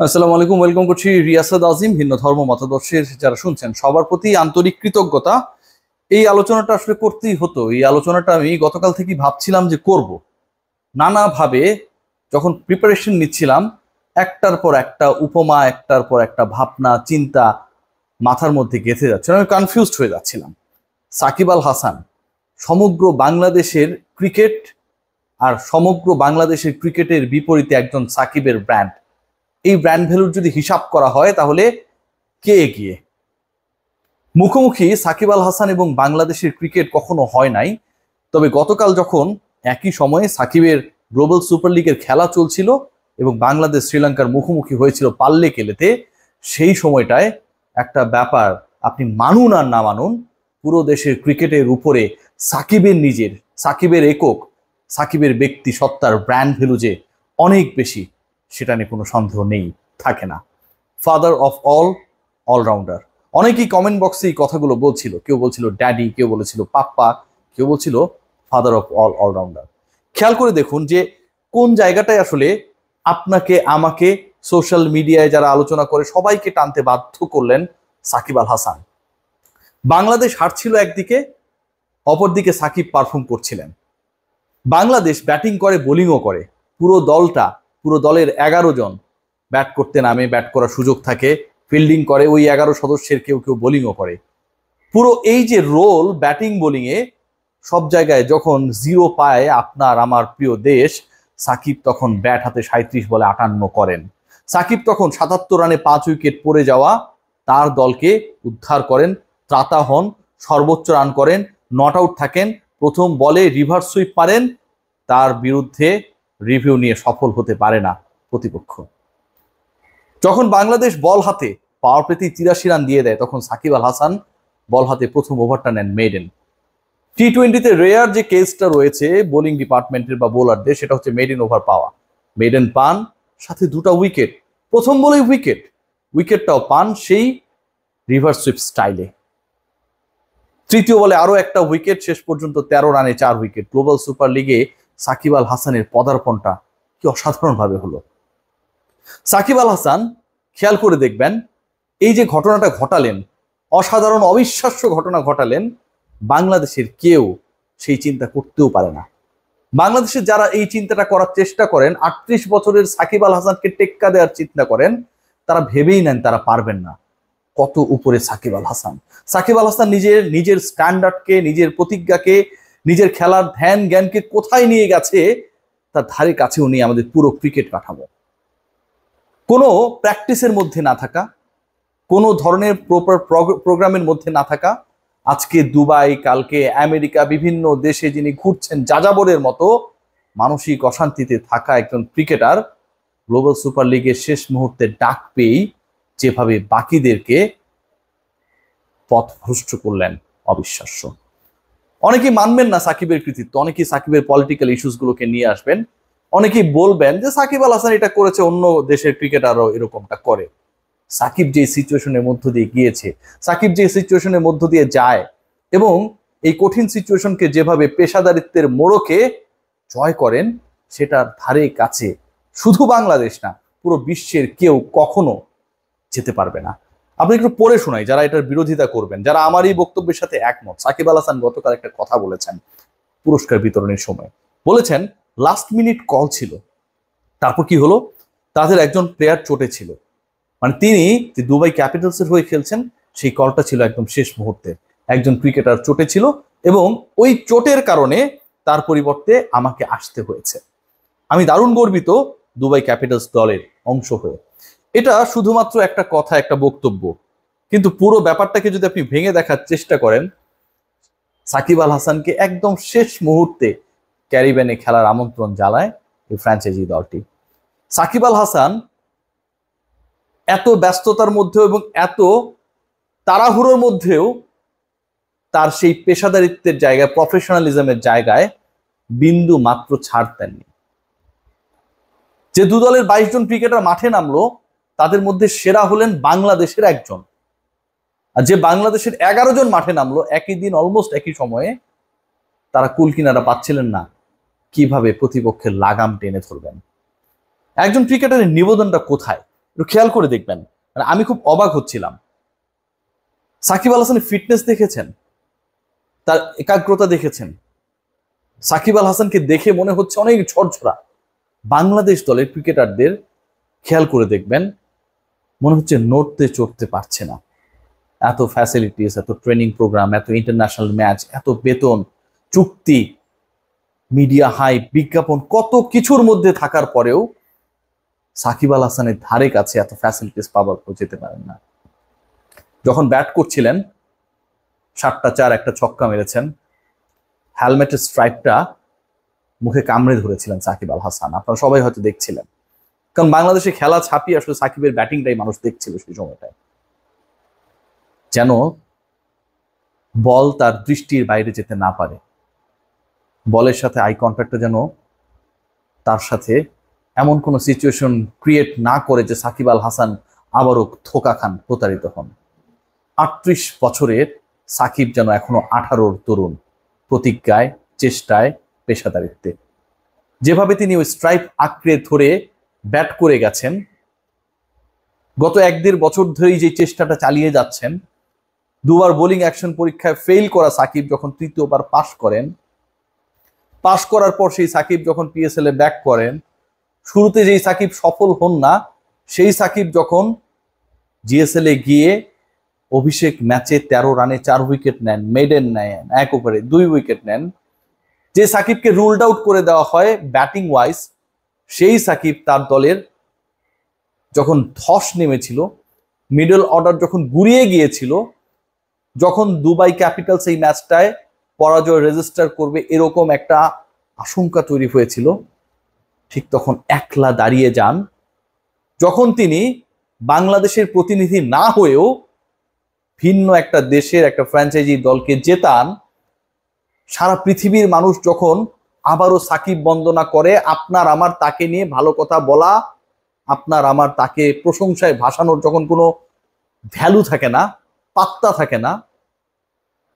আসসালামু আলাইকুম, ওয়েলকাম করছি রিয়াসাদ আজিম। ভিন্ন ধর্ম মতাদর্শের যারা শুনছেন সবার প্রতি আন্তরিক কৃতজ্ঞতা। এই আলোচনাটা আসলে করতেই হতো। এই আলোচনাটা আমি গতকাল থেকেই ভাবছিলাম যে করব। নানাভাবে যখন প্রিপারেশন নিচ্ছিলাম, একটার পর একটা উপমা, একটার পর একটা ভাবনা চিন্তা মাথার মধ্যে গেঁথে যাচ্ছিল। আমি কনফিউজড হয়ে যাচ্ছিলাম। সাকিব আল হাসান সমগ্র বাংলাদেশের ক্রিকেট আর সমগ্র বাংলাদেশের ক্রিকেটের বিপরীতে একজন সাকিবের ব্র্যান্ড। এই ব্র্যান্ড ভ্যালুর যদি হিসাব করা হয় তাহলে কে এগিয়ে? মুখোমুখি সাকিব আল হাসান এবং বাংলাদেশের ক্রিকেট কখনো হয় নাই। তবে গতকাল যখন একই সময়ে সাকিবের গ্লোবাল সুপার লিগের খেলা চলছিল এবং বাংলাদেশ শ্রীলঙ্কার মুখোমুখি হয়েছিল পাল্লে কেলেতে, সেই সময়টায় একটা ব্যাপার, আপনি মানুন আর না মানুন, পুরো দেশের ক্রিকেটের উপরে সাকিবের একক, সাকিবের ব্যক্তি সত্তার ব্র্যান্ড ভ্যালু যে অনেক বেশি, সেটা নিয়ে কোনো সন্দেহ নেই, থাকে না। Father of allrounder. অনেকেই কমেন্ট বক্সে এই কথাগুলো বলছিল। কেউ বলছিল ড্যাডি, কেউ বলেছিল পাপ্পা, কেউ বলছিল ফাদার অফ অলরাউন্ডার। খেয়াল করে দেখুন যে কোন জায়গাটায় আসলে আপনাকে আমাকে সোশ্যাল মিডিয়ায় যারা আলোচনা করে সবাইকে টানতে বাধ্য করলেন সাকিব আল হাসান। বাংলাদেশ হারছিল একদিকে, অপরদিকে সাকিব পারফর্ম করছিলেন। বাংলাদেশ ব্যাটিং করে, বোলিংও করে। পুরো দলের 11 জন ব্যাট করতে নামে, ব্যাট করার সুযোগ থাকে, ফিল্ডিং করে, ওই 11 সদস্যের কেউ কেউ বোলিংও করে। পুরো এই যে রোল ব্যাটিং বোলিংয়ে, সব জায়গায় যখন জিরো পায় আপনার আমার প্রিয় দেশ, সাকিব তখন ব্যাট হাতে 37 বলে 58 করেন। সাকিব তখন 77 রানে 5 উইকেট পড়ে যাওয়া তার দলকে উদ্ধার করেন, ত্রাতা হন, সর্বোচ্চ রান করেন, নট আউট থাকেন, প্রথম বলে রিভার্স সুইপ পারেন, তার বিরুদ্ধে রিভিউ নিয়ে সফল হতে পারে না প্রতিপক্ষ। যখন বাংলাদেশ বল হাতে পাওয়ার প্লেতে 83 রান দিয়ে দেয়, তখন সাকিব আল হাসান বল হাতে প্রথম ওভারটা নেন মেডেন। টি-20তে রেয়ার যে কেসটা রয়েছে বোলিং ডিপার্টমেন্টের বা বোলারদের, সেটা হচ্ছে মেডেন ওভার পাওয়া। মেডেন পান, সাথে 2টা উইকেট, প্রথম বলেই উইকেটটাও পান সেই রিভার্স সুইপ স্টাইলে। তৃতীয় বলে আরো একটা উইকেট, শেষ পর্যন্ত 13 রানে 4 উইকেট। গ্লোবাল সুপার লিগে সাকিব আল হাসানের পদার্পণটা কি অসাধারণভাবে হলো। সাকিব আল হাসান, খেয়াল করে দেখবেন, এই যে ঘটনাটা ঘটালেন, অসাধারণ অবিশ্বাস্য ঘটনা ঘটালেন, বাংলাদেশের কেউ সেই চিন্তা করতেও পারে না। বাংলাদেশের যারা এই চিন্তাটা করার চেষ্টা করেন, 38 বছরের সাকিব আল হাসানকে টেক্কা দেওয়ার চিন্তা করেন, তারা ভেবেই নেন তারা পারবেন না। কত উপরে সাকিব আল হাসান! সাকিব আল হাসান নিজের স্ট্যান্ডার্ডকে, নিজের প্রতিজ্ঞাকে, নিজের খেলার ধ্যান জ্ঞানকে কোথায় নিয়ে গেছে, তার ধারে কাছেও নিয়ে আমাদের পুরো ক্রিকেট কাঠামো। কোনো প্র্যাকটিসের মধ্যে না থাকা, কোনো ধরনের প্রপার প্রোগ্রামের মধ্যে না থাকা, আজকে দুবাই, কালকে আমেরিকা, বিভিন্ন দেশে যিনি ঘুরছেন যাযাবরের মতো, মানসিক অশান্তিতে থাকা একজন ক্রিকেটার গ্লোবাল সুপার লিগের শেষ মুহূর্তে ডাক পেয়েই যেভাবে বাকিদেরকে পথভ্রষ্ট করলেন, অবিশ্বাস্য। অনেকেই মানবেন না সাকিবের কৃতিত্ব, অনেকেই সাকিবের পলিটিক্যাল ইস্যুসগুলোকে নিয়ে আসবেন, অনেকেই বলবেন যে সাকিব আল হাসান এটা করেছে, অন্য দেশের ক্রিকেটারও এরকমটা করে। সাকিব যে সিচুয়েশনের মধ্য দিয়ে গিয়েছে, সাকিব যে সিচুয়েশনের মধ্য দিয়ে যায় এবং এই কঠিন সিচুয়েশনকে যেভাবে পেশাদারিত্বের মোড়কে জয় করেন, সেটার ধারে কাছে শুধু বাংলাদেশ না, পুরো বিশ্বের কেউ কখনো যেতে পারবে না। আপনি একটু পড়ে শোনাই যারা এটার বিরোধিতা করবেন, যারা আমার এই বক্তব্যের সাথে একমত। সাকিব আল হাসান গতকাল একটা কথা বলেছেন পুরস্কার বিতরণের সময়, বলেছেন লাস্ট মিনিট কল ছিল। তারপর কি হলো? তাদের একজন প্লেয়ার চোটে ছিল, মানে তিনি দুবাই ক্যাপিটালসের হয়ে খেলছেন, সেই কলটা ছিল একদম শেষ মুহূর্তে। একজন ক্রিকেটার চোটে ছিল এবং ওই চোটের কারণে তার পরিবর্তে আমাকে আসতে হয়েছে। আমি দারুণ গর্বিত দুবাই ক্যাপিটালস দলের অংশ হয়ে। এটা শুধুমাত্র একটা কথা, একটা বক্তব্য, কিন্তু পুরো ব্যাপারটাকে যদি আপনি ভেঙে দেখার চেষ্টা করেন, সাকিব আল হাসানকে একদম শেষ মুহূর্তে ক্যারিবিয়ানে খেলার আমন্ত্রণ জানায় এই ফ্র্যাঞ্চাইজি দলটি। সাকিব আল হাসান এত ব্যস্ততার মধ্যেও এবং এত তাড়াহুড়োর মধ্যেও তার সেই পেশাদারিত্বের জায়গায়, প্রফেশনালিজমের জায়গায় বিন্দু মাত্র ছাড় দেননি। যে দু দলের 22 জন ক্রিকেটার মাঠে নামলো, তাদের মধ্যে সেরা হলেন বাংলাদেশের একজন। আর যে বাংলাদেশের 11 জন মাঠে নামলো একই দিন, অলমোস্ট একই সময়ে, তারা কুল কিনারা পাচ্ছিলেন না কিভাবে প্রতিপক্ষের লাগাম টেনে ধরবেন। একজন ক্রিকেটারের নিবেদনটা কোথায়? একটু খেয়াল করে দেখবেন, মানে আমি খুব অবাক হচ্ছিলাম। সাকিব আল হাসানের ফিটনেস দেখেছেন, তার একাগ্রতা দেখেছেন। সাকিব আল হাসানকে দেখে মনে হচ্ছে অনেক ঝরঝরা। বাংলাদেশ দলের ক্রিকেটারদের খেয়াল করে দেখবেন, মনে হচ্ছে নড়তে চড়তে পারছে না। এত ফ্যাসিলিটিস, এত ট্রেনিং প্রোগ্রাম, এত ইন্টারন্যাশনাল ম্যাচ, এত বেতন, চুক্তি, মিডিয়া হাইপ, বিজ্ঞাপন, কত কিছুর মধ্যে থাকার পরেও সাকিব আল হাসানের ধারে কাছে এত ফ্যাসিলিটিস পাওয়ার পর যেতে পারেন না। যখন ব্যাট করছিলেন 7টা 4 একটা ছক্কা মেরেছেন, হেলমেটের স্ট্রাইপটা মুখে কামড়ে ধরেছিলেন সাকিব আল হাসান। আপনারা সবাই হয়তো দেখছিলেন, কারণ বাংলাদেশে খেলা ছাপিয়ে আসলে সাকিবের ব্যাটিংটাই মানুষ দেখছিল সেই সময়টায়। যেন বল তার দৃষ্টির বাইরে যেতে না পারে, বলের সাথে আই কন্ট্যাক্টটা যেন তার সাথে এমন কোনো সিচুয়েশন ক্রিয়েট না করে যে সাকিব আল হাসান আবারও ধোঁকা খান, প্রতারিত হন। 38 বছরের সাকিব যেন এখনো 18-র তরুণ, প্রতিজ্ঞায়, চেষ্টায়, পেশাদারিত্বে। যেভাবে তিনি ওই স্ট্রাইপ আঁকড়ে ধরে ব্যাট করে গেছেন, গত 1-1.5 বছর ধরেই যে চেষ্টাটা চালিয়ে যাচ্ছেন, দুবার বোলিং অ্যাকশন পরীক্ষায় ফেল করা সাকিব যখন তৃতীয়বার পাশ করেন, পাশ করার পর সেই সাকিব যখন পিএসএল এ ব্যাক করেন, শুরুতে যেই সাকিব সফল হন না, সেই সাকিব যখন জিএসএল এ গিয়ে অভিষেক ম্যাচে 13 রানে 4 উইকেট নেন, মেডেন নেন, 1 ওভারে 2 উইকেট নেন, যে সাকিবকে রুলড আউট করে দেওয়া হয় ব্যাটিং ওয়াইজ, সেই সাকিব তার দলের যখন ধস নেমেছিল, মিডল অর্ডার যখন গুড়িয়ে গিয়েছিল, যখন দুবাই ক্যাপিটালস এই ম্যাচটায় পরাজয় রেজিস্টার করবে এরকম একটা আশঙ্কা তৈরি হয়েছিল, ঠিক তখন একলা দাঁড়িয়ে যান। যখন তিনি বাংলাদেশের প্রতিনিধি না হয়েও ভিন্ন একটা দেশের একটা ফ্র্যাঞ্চাইজি দলকে জেতান, সারা পৃথিবীর মানুষ যখন আবারও সাকিব বন্দনা করে, আপনার আমার তাকে নিয়ে ভালো কথা বলা, আপনার আমার তাকে প্রশংসায় ভাসানোর যখন কোনো ভ্যালু থাকে না, পাত্তা থাকে না,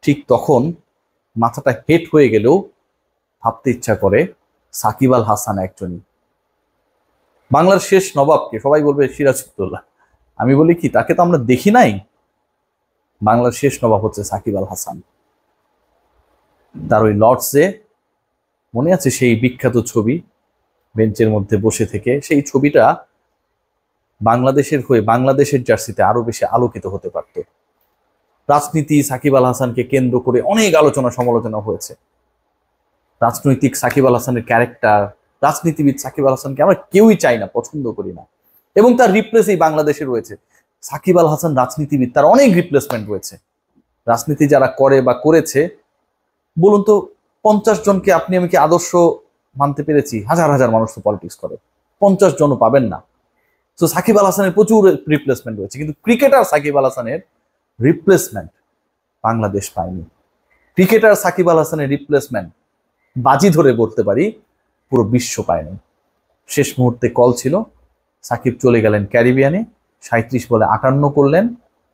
ঠিক তখন মাথাটা হেট হয়ে গেলেও ভাবতে ইচ্ছা করে সাকিব আল হাসান একজনই। বাংলার শেষ নবাবকে সবাই বলবে সিরাজউদ্দৌলা, আমি বলি কি, তাকে তো আমরা দেখি নাই। বাংলার শেষ নবাব হচ্ছে সাকিব আল হাসান। তার ওই লর্ডসে মনে আছে সেই বিখ্যাত ছবি, বেঞ্চের মধ্যে বসে থেকে, সেই ছবিটা বাংলাদেশের হয়ে বাংলাদেশের জার্সিতে আরো বেশি আলোকিত হতে পারত। রাজনীতি সাকিব আল হাসানকে কেন্দ্র করে অনেক আলোচনা সমালোচনা হয়েছে। রাজনৈতিক সাকিব আল হাসানের ক্যারেক্টার, রাজনীতিবিদ সাকিব আল হাসানকে আমরা কেউই চাই না, পছন্দ করি না, এবং তার রিপ্লেস এই বাংলাদেশে রয়েছে। সাকিব আল হাসান রাজনীতিবিদ, তার অনেক রিপ্লেসমেন্ট রয়েছে। রাজনীতি যারা করে বা করেছে, বলুন তো 50 জনকে আপনি আমি কি আদর্শ মানতে পেরেছি? হাজার হাজার মানুষ তো পলিটিক্স করে, 50 জনও পাবেন না। তো সাকিব আল হাসানের প্রচুর রিপ্লেসমেন্ট রয়েছে, কিন্তু ক্রিকেটার সাকিব আল হাসানের রিপ্লেসমেন্ট বাংলাদেশ পায়নি। ক্রিকেটার সাকিব আল হাসানের রিপ্লেসমেন্ট বাজি ধরে বলতে পারি পুরো বিশ্ব পায়নি। শেষ মুহূর্তে কল ছিল, সাকিব চলে গেলেন ক্যারিবিয়ানে, 37 বলে 58 করলেন,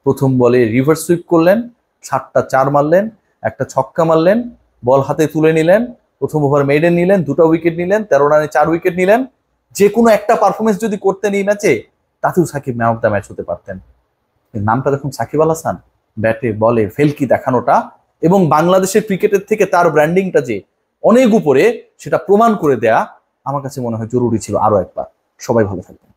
প্রথম বলে রিভার্স সুইপ করলেন, 7টা 4 মারলেন, একটা ছক্কা মারলেন, বল হাতে তুলে নিলেন, প্রথম ওভার মেডেন নিলেন, 2টা উইকেট নিলেন, 13 রানে 4 উইকেট নিলেন। যে কোনো একটা পারফরমেন্স যদি করতেন এই ম্যাচে, তাতেও Shakib man of the match হতে পারতেন। নামটা দেখুন সাকিব আল হাসান, ব্যাটে বলে ফেলকি দেখানোটা এবং বাংলাদেশের ক্রিকেটের থেকে তার ব্র্যান্ডিংটা যে অনেক উপরে, সেটা প্রমাণ করে দেয়া আমার কাছে মনে হয় জরুরি ছিল আরো একবার। সবাই ভালো থাকবেন।